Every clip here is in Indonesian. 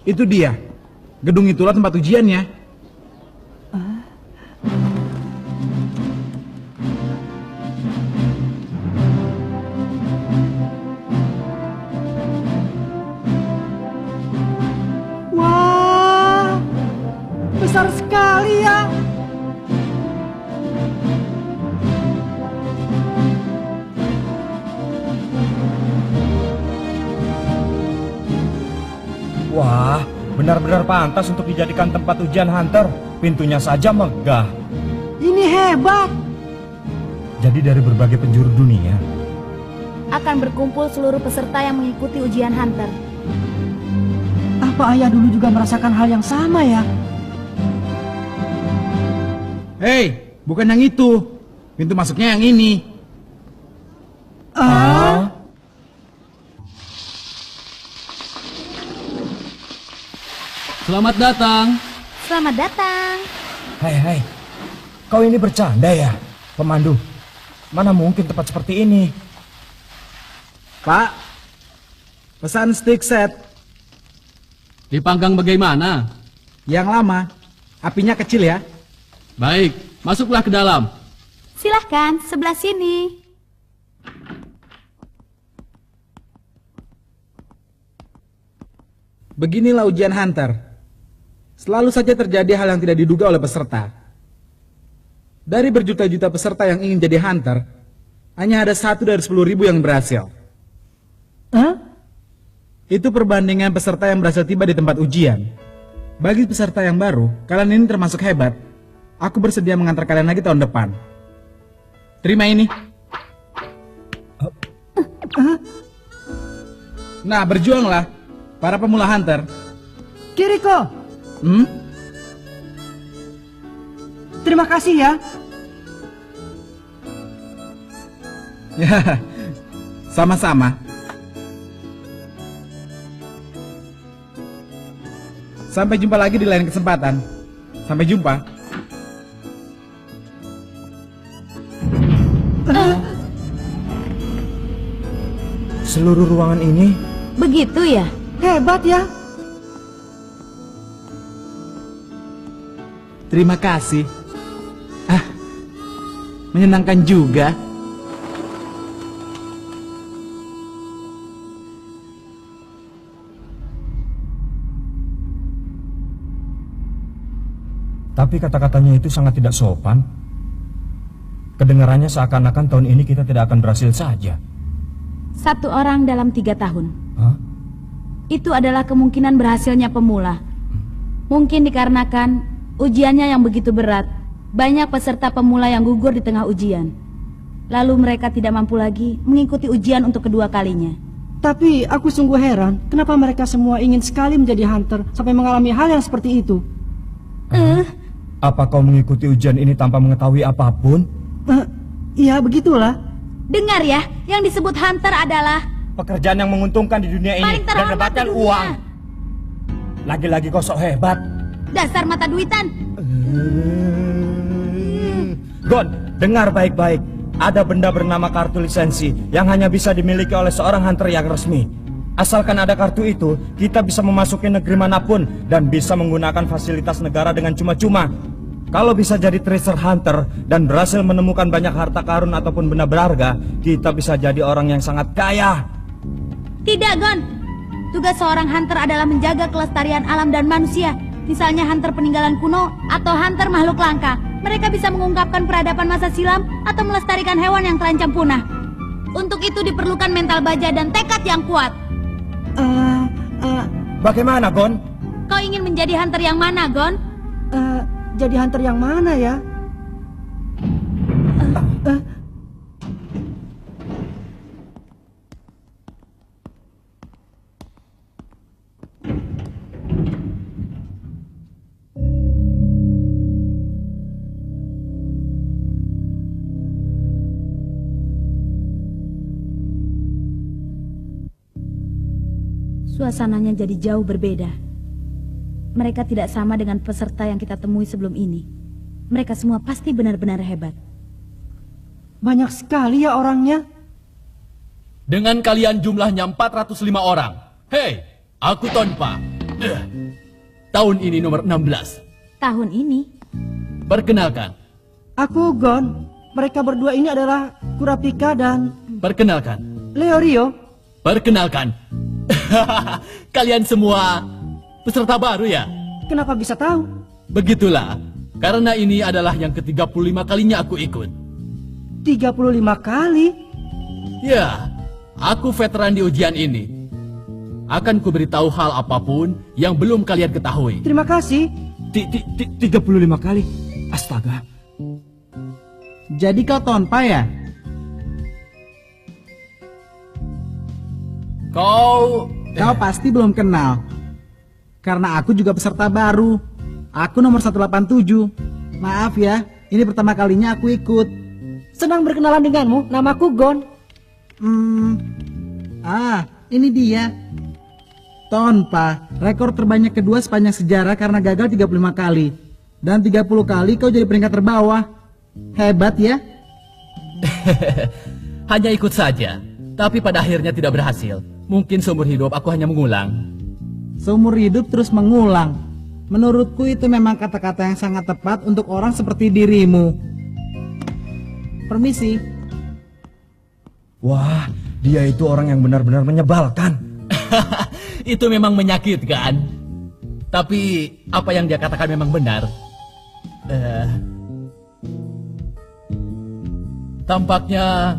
Itu dia. Gedung itulah tempat ujiannya. Wah, besar sekali ya. Wah, benar-benar pantas untuk dijadikan tempat ujian hunter. Pintunya saja megah. Ini hebat. Jadi dari berbagai penjuru dunia akan berkumpul seluruh peserta yang mengikuti ujian hunter. Apa ayah dulu juga merasakan hal yang sama ya? Hei, bukan yang itu. Pintu masuknya yang ini. Selamat datang. Selamat datang. Hai, kau ini bercanda ya, pemandu? Mana mungkin tempat seperti ini? Pak, pesan stick set. Dipanggang bagaimana? Yang lama, apinya kecil ya. Baik, masuklah ke dalam. Silahkan, sebelah sini. Beginilah ujian hunter. Selalu saja terjadi hal yang tidak diduga oleh peserta. Dari berjuta-juta peserta yang ingin jadi hunter, hanya ada 1 dari 10.000 yang berhasil. Itu perbandingan peserta yang berhasil tiba di tempat ujian. Bagi peserta yang baru, kalian ini termasuk hebat. Aku bersedia mengantar kalian lagi tahun depan. Terima ini. Nah, berjuanglah, para pemula hunter. Kiriko, terima kasih ya. Ya, sama-sama. Sampai jumpa lagi di lain kesempatan. Sampai jumpa. Seluruh ruangan ini Begitu ya? Hebat ya. Terima kasih. Menyenangkan juga. Tapi kata-katanya itu sangat tidak sopan. Kedengarannya seakan-akan tahun ini kita tidak akan berhasil saja. 1 orang dalam 3 tahun. Hah? Itu adalah kemungkinan berhasilnya pemula. Mungkin dikarenakan ujiannya yang begitu berat. Banyak peserta pemula yang gugur di tengah ujian. Lalu mereka tidak mampu lagi mengikuti ujian untuk kedua kalinya. Tapi aku sungguh heran, kenapa mereka semua ingin sekali menjadi hunter sampai mengalami hal yang seperti itu. Apa kau mengikuti ujian ini tanpa mengetahui apapun? Iya, begitulah. Dengar ya, yang disebut hunter adalah Pekerjaan yang menguntungkan di dunia ini paling dan terhormat di mendapatkan dunia. uang. Lagi-lagi kau sok hebat. Dasar mata duitan. Gon, dengar baik-baik. Ada benda bernama kartu lisensi yang hanya bisa dimiliki oleh seorang hunter yang resmi. Asalkan ada kartu itu, kita bisa memasuki negeri manapun dan bisa menggunakan fasilitas negara dengan cuma-cuma. Kalau bisa jadi treasure hunter dan berhasil menemukan banyak harta karun ataupun benda berharga, kita bisa jadi orang yang sangat kaya. Tidak, Gon. Tugas seorang hunter adalah menjaga kelestarian alam dan manusia. Misalnya hunter peninggalan kuno atau hunter makhluk langka. Mereka bisa mengungkapkan peradaban masa silam atau melestarikan hewan yang terancam punah. Untuk itu diperlukan mental baja dan tekad yang kuat. Bagaimana, Gon? Kau ingin menjadi hunter yang mana, Gon? Jadi hunter yang mana ya? Suasananya jadi jauh berbeda. Mereka tidak sama dengan peserta yang kita temui sebelum ini. Mereka semua pasti benar-benar hebat. Banyak sekali ya orangnya. Dengan kalian jumlahnya 405 orang. Hei, aku Tonpa. Tahun ini nomor 16. Tahun ini. Perkenalkan. Aku Gon. Mereka berdua ini adalah Kurapika dan Perkenalkan. Leorio. Perkenalkan. Kalian semua peserta baru ya? Kenapa bisa tahu? Begitulah. Karena ini adalah yang ke-35 kalinya aku ikut. 35 kali? Ya, aku veteran di ujian ini. Akan kuberitahu hal apapun yang belum kalian ketahui. Terima kasih. 35 kali. Astaga. Jadi kau Tonpa ya? Kau pasti belum kenal. Karena aku juga peserta baru. Aku nomor 187. Maaf ya, ini pertama kalinya aku ikut. Senang berkenalan denganmu. Namaku Gon. Ini dia. Tonpa, rekor terbanyak kedua sepanjang sejarah karena gagal 35 kali. Dan 30 kali kau jadi peringkat terbawah. Hebat ya? Hanya ikut saja. Tapi pada akhirnya tidak berhasil. Mungkin seumur hidup aku hanya mengulang. Seumur hidup terus mengulang. Menurutku itu memang kata-kata yang sangat tepat untuk orang seperti dirimu. Permisi. Wah, dia itu orang yang benar-benar menyebalkan. Itu memang menyakitkan. Tapi apa yang dia katakan memang benar. Tampaknya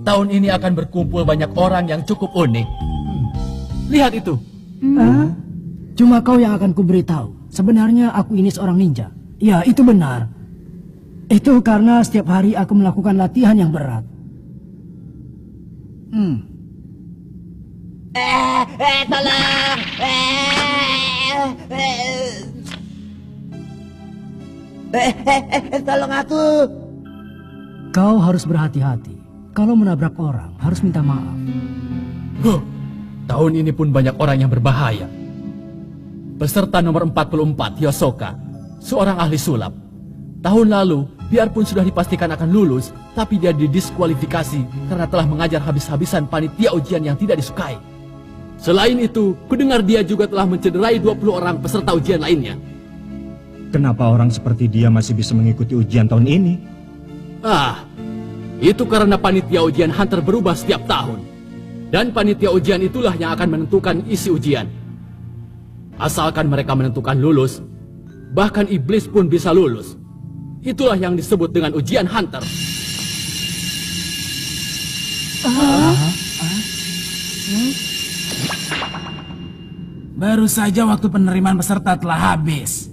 tahun ini akan berkumpul banyak orang yang cukup unik. Lihat itu. Cuma kau yang akan kuberitahu. Sebenarnya aku ini seorang ninja. Ya, itu benar. Itu karena setiap hari aku melakukan latihan yang berat. Tolong! Tolong aku! Kau harus berhati-hati. Kalau menabrak orang, harus minta maaf. Tahun ini pun banyak orang yang berbahaya. Peserta nomor 44, Yosoka, seorang ahli sulap. Tahun lalu, biarpun sudah dipastikan akan lulus, tapi dia didiskualifikasi karena telah mengajar habis-habisan panitia ujian yang tidak disukai. Selain itu, kudengar dia juga telah mencederai 20 orang peserta ujian lainnya. Kenapa orang seperti dia masih bisa mengikuti ujian tahun ini? Itu karena panitia ujian Hunter berubah setiap tahun. Dan panitia ujian itulah yang akan menentukan isi ujian. Asalkan mereka menentukan lulus, bahkan iblis pun bisa lulus. Itulah yang disebut dengan ujian Hunter. Baru saja waktu penerimaan peserta telah habis.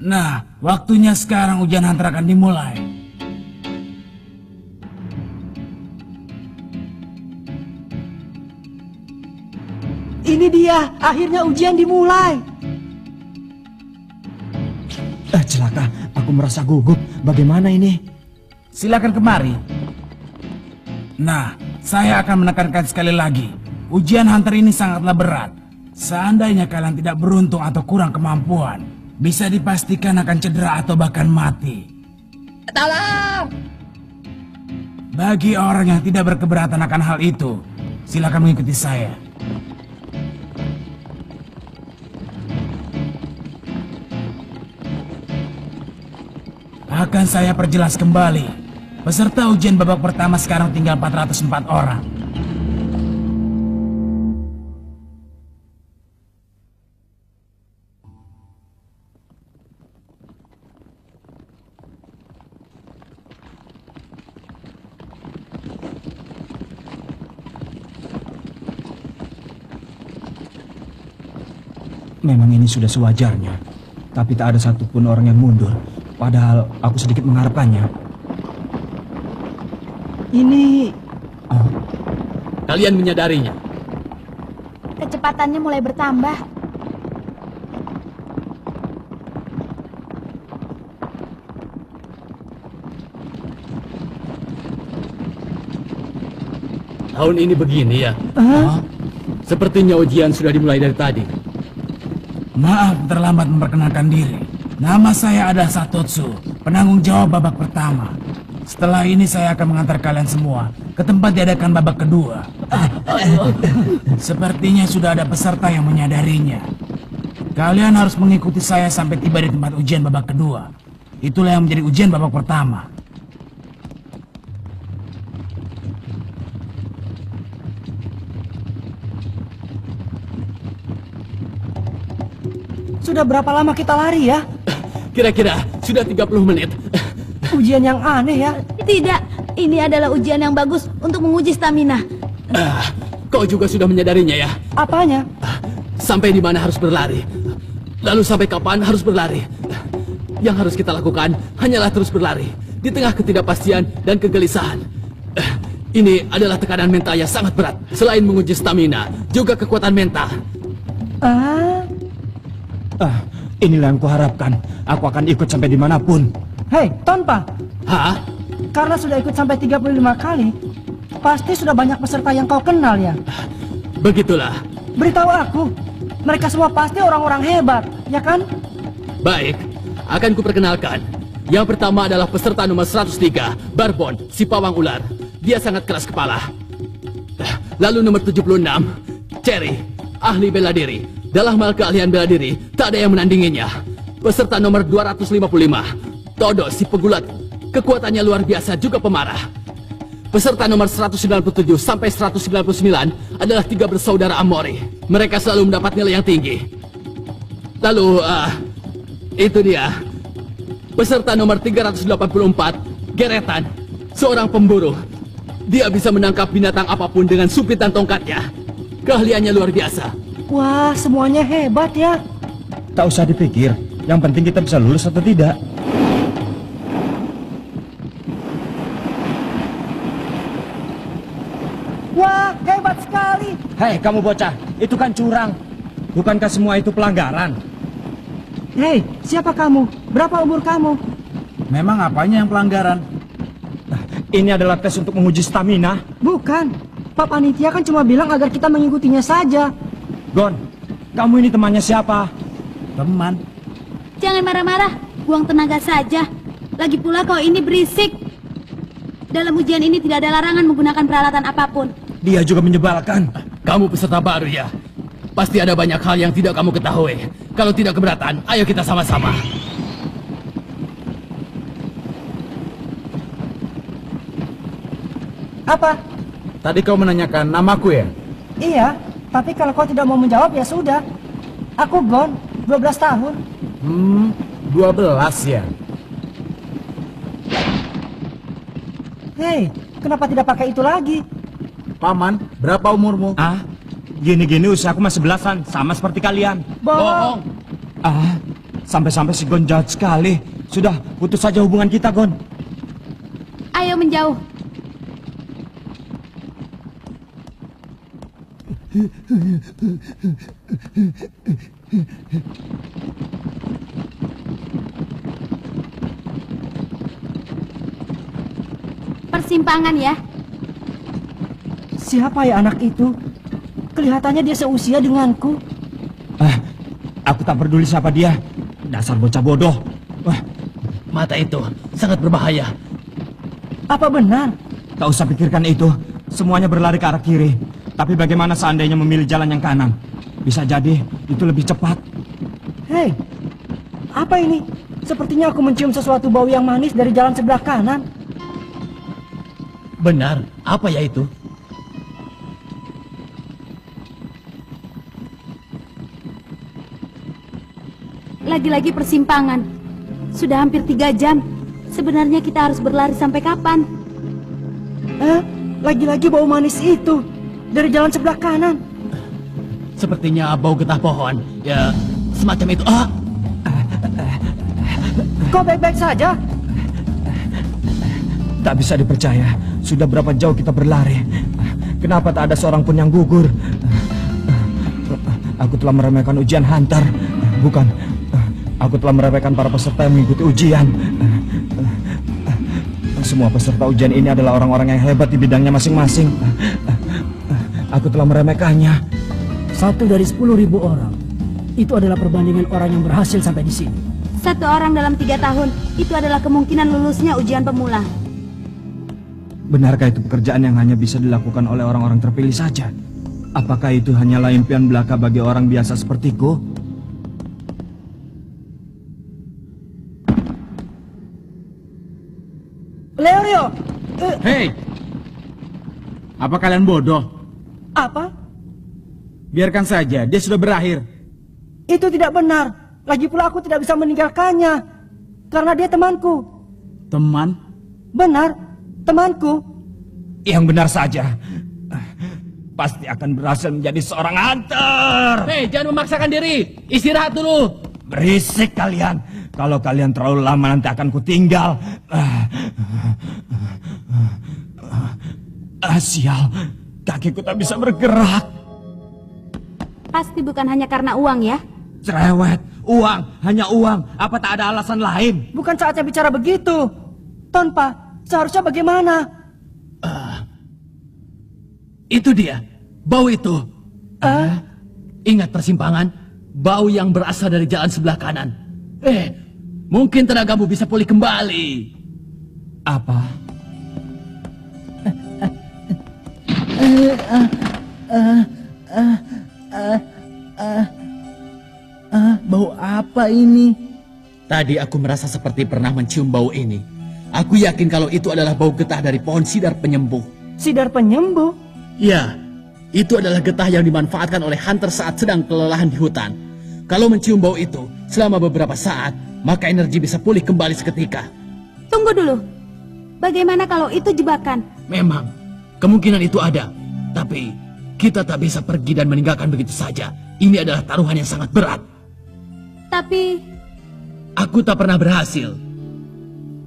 Nah, waktunya sekarang ujian Hunter akan dimulai. Ini dia, akhirnya ujian dimulai. Celaka, aku merasa gugup. Bagaimana ini? Silakan kemari. Nah, saya akan menekankan sekali lagi. Ujian Hunter ini sangatlah berat. Seandainya kalian tidak beruntung atau kurang kemampuan, bisa dipastikan akan cedera atau bahkan mati. Tolong! Bagi orang yang tidak berkeberatan akan hal itu, silakan mengikuti saya. Akan saya perjelas kembali. Peserta ujian babak pertama sekarang tinggal 404 orang. Memang ini sudah sewajarnya. Tapi tak ada satupun orang yang mundur. Padahal aku sedikit mengharapkannya. Ini... Kalian menyadarinya. Kecepatannya mulai bertambah. Tahun ini begini ya. Sepertinya ujian sudah dimulai dari tadi. Maaf terlambat memperkenalkan diri. Nama saya adalah Satotsu, penanggung jawab babak pertama. Setelah ini saya akan mengantar kalian semua ke tempat diadakan babak kedua. Sepertinya sudah ada peserta yang menyadarinya. Kalian harus mengikuti saya sampai tiba di tempat ujian babak kedua. Itulah yang menjadi ujian babak pertama. Sudah berapa lama kita lari ya? Kira-kira sudah 30 menit. Ujian yang aneh ya. Tidak, ini adalah ujian yang bagus untuk menguji stamina. Kau juga sudah menyadarinya ya? Apanya? Sampai di mana harus berlari? Lalu sampai kapan harus berlari? Yang harus kita lakukan hanyalah terus berlari di tengah ketidakpastian dan kegelisahan. Ini adalah tekanan mental yang sangat berat. Selain menguji stamina, juga kekuatan mental. Inilah yang kuharapkan. Aku akan ikut sampai dimanapun. Hei, Tonpa. Hah? Karena sudah ikut sampai 35 kali, pasti sudah banyak peserta yang kau kenal ya. Begitulah. Beritahu aku, mereka semua pasti orang-orang hebat, ya kan? Baik, akan kuperkenalkan. Yang pertama adalah peserta nomor 103, Barbon, si pawang ular. Dia sangat keras kepala. Lalu nomor 76, Cherry, ahli bela diri. Dalam hal keahlian bela diri, tak ada yang menandinginya. Peserta nomor 255, Todo, si pegulat. Kekuatannya luar biasa, juga pemarah. Peserta nomor 197 sampai 199 adalah 3 bersaudara Amori. Mereka selalu mendapat nilai yang tinggi. Lalu, itu dia. Peserta nomor 384, Geretan, seorang pemburu. Dia bisa menangkap binatang apapun dengan supitan tongkatnya. Keahliannya luar biasa. Wah, semuanya hebat ya. Tak usah dipikir. Yang penting kita bisa lulus atau tidak. Wah, hebat sekali. Hei, kamu bocah. Itu kan curang. Bukankah semua itu pelanggaran? Hei, siapa kamu? Berapa umur kamu? Memang apanya yang pelanggaran? Ini adalah tes untuk menguji stamina. Bukan. Pak Panitia kan cuma bilang agar kita mengikutinya saja. Gon, kamu ini temannya siapa? Teman. Jangan marah-marah, buang tenaga saja. Lagi pula kau ini berisik. Dalam ujian ini tidak ada larangan menggunakan peralatan apapun. Dia juga menyebalkan. Kamu peserta baru ya? Pasti ada banyak hal yang tidak kamu ketahui. Kalau tidak keberatan, ayo kita sama-sama. Apa? Tadi kau menanyakan namaku ya? Iya, tapi kalau kau tidak mau menjawab ya sudah. Aku Gon, 12 tahun. 12 ya? Hei, kenapa tidak pakai itu lagi? Paman, berapa umurmu? Gini-gini usiaku masih belasan, sama seperti kalian. Bohong. Sampai-sampai si Gon jahat sekali. Sudah, putus saja hubungan kita, Gon. Ayo menjauh. Persimpangan ya. Siapa ya anak itu? Kelihatannya dia seusia denganku. Aku tak peduli siapa dia. Dasar bocah bodoh. Mata itu sangat berbahaya. Apa benar? Tak usah pikirkan itu. Semuanya berlari ke arah kiri. Tapi bagaimana seandainya memilih jalan yang kanan? Bisa jadi itu lebih cepat. Hei, apa ini? Sepertinya aku mencium sesuatu bau yang manis dari jalan sebelah kanan. Benar, apa ya itu? Lagi-lagi persimpangan. Sudah hampir 3 jam. Sebenarnya kita harus berlari sampai kapan? Lagi-lagi bau manis itu dari jalan sebelah kanan. Sepertinya bau getah pohon. Ya, semacam itu. Kau baik-baik saja? Tak bisa dipercaya. Sudah berapa jauh kita berlari. Kenapa tak ada seorang pun yang gugur? Aku telah meremehkan ujian Hunter. Bukan. Aku telah meremehkan para peserta yang mengikuti ujian. Semua peserta ujian ini adalah orang-orang yang hebat di bidangnya masing-masing. Aku telah meremehkannya. 1 dari 10.000 orang. Itu adalah perbandingan orang yang berhasil sampai di sini. 1 orang dalam 3 tahun. Itu adalah kemungkinan lulusnya ujian pemula. Benarkah itu pekerjaan yang hanya bisa dilakukan oleh orang-orang terpilih saja? Apakah itu hanyalah impian belaka bagi orang biasa sepertiku? Leorio! Hei! Apa kalian bodoh? Apa? Biarkan saja, dia sudah berakhir. Itu tidak benar. Lagi pula aku tidak bisa meninggalkannya. Karena dia temanku. Teman? Benar, temanku. Yang benar saja. Pasti akan berhasil menjadi seorang hunter. Hei, jangan memaksakan diri. Istirahat dulu. Berisik kalian. Kalau kalian terlalu lama nanti akan kutinggal. Sial, kakiku tak bisa bergerak. Pasti bukan hanya karena uang ya. Cerewet, uang, hanya uang. Apa tak ada alasan lain? Bukan saatnya bicara begitu. Tonpa, seharusnya bagaimana? Itu dia. Bau itu. Ingat persimpangan. Bau yang berasal dari jalan sebelah kanan. Mungkin tenagamu bisa pulih kembali. Apa? Bau apa ini? Tadi aku merasa seperti pernah mencium bau ini. Aku yakin kalau itu adalah bau getah dari pohon sidar penyembuh. Sidar penyembuh? Ya, itu adalah getah yang dimanfaatkan oleh hunter saat sedang kelelahan di hutan. Kalau mencium bau itu selama beberapa saat, maka energi bisa pulih kembali seketika. Tunggu dulu. Bagaimana kalau itu jebakan? Memang, kemungkinan itu ada. Tapi, kita tak bisa pergi dan meninggalkan begitu saja. Ini adalah taruhan yang sangat berat. Tapi, Aku tak pernah berhasil.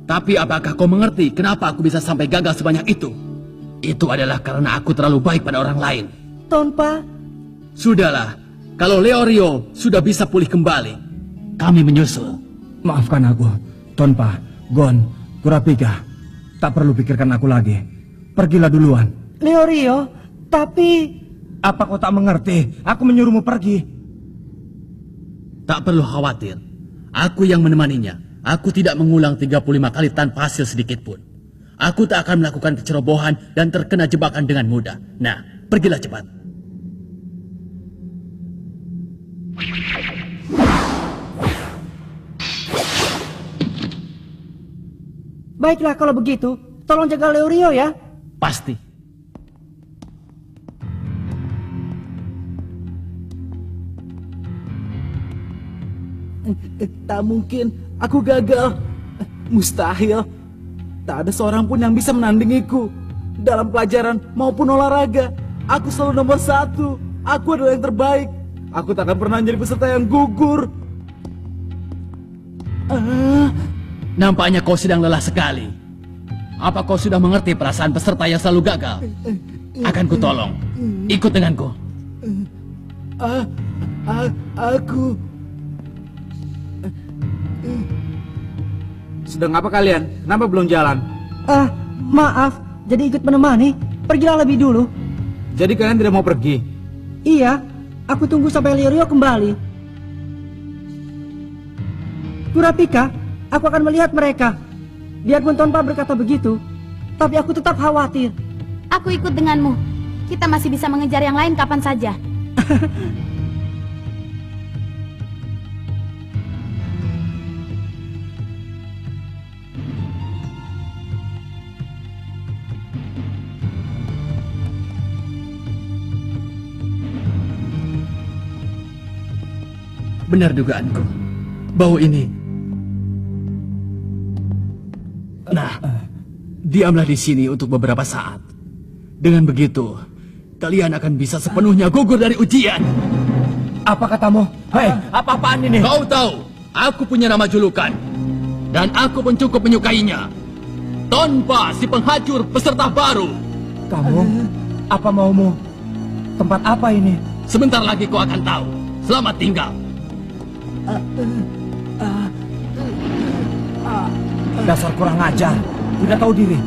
Tapi apakah kau mengerti kenapa aku bisa sampai gagal sebanyak itu? Itu adalah karena aku terlalu baik pada orang lain. Tonpa, Sudahlah, kalau Leorio sudah bisa pulih kembali, kami menyusul. Maafkan aku, Tonpa, Gon, Kurapika. Tak perlu pikirkan aku lagi. Pergilah duluan. Leorio, tapi... Apa kau tak mengerti? Aku menyuruhmu pergi. Tak perlu khawatir. Aku yang menemaninya. Aku tidak mengulang 35 kali tanpa hasil sedikit pun. Aku tak akan melakukan kecerobohan dan terkena jebakan dengan mudah. Nah, pergilah cepat. Baiklah kalau begitu, tolong jaga Leorio ya. Pasti. Tak mungkin, aku gagal. Mustahil. Tak ada seorang pun yang bisa menandingiku. Dalam pelajaran maupun olahraga, aku selalu nomor 1. Aku adalah yang terbaik. Aku tak akan pernah menjadi peserta yang gugur. Nampaknya kau sedang lelah sekali. Apa kau sudah mengerti perasaan peserta yang selalu gagal? Akan kutolong. Ikut denganku. Aku... Sedang apa kalian? Kenapa belum jalan? Maaf, jadi ikut menemani. Pergilah lebih dulu. Jadi kalian tidak mau pergi? Iya, aku tunggu sampai Leorio kembali. Kurapika, aku akan melihat mereka. Biarpun Tonpa berkata begitu, tapi aku tetap khawatir. aku ikut denganmu. Kita masih bisa mengejar yang lain kapan saja. Benar dugaanku. Bau ini. Nah, diamlah di sini untuk beberapa saat. Dengan begitu, kalian akan bisa sepenuhnya gugur dari ujian. Apa katamu? Hei, apa-apaan ini? Kau tahu, aku punya nama julukan. Dan aku pun cukup menyukainya. Tonpa, si penghacur peserta baru. Kamu? Apa maumu? Tempat apa ini? Sebentar lagi kau akan tahu. Selamat tinggal. Dasar kurang ajar, tidak tahu diri.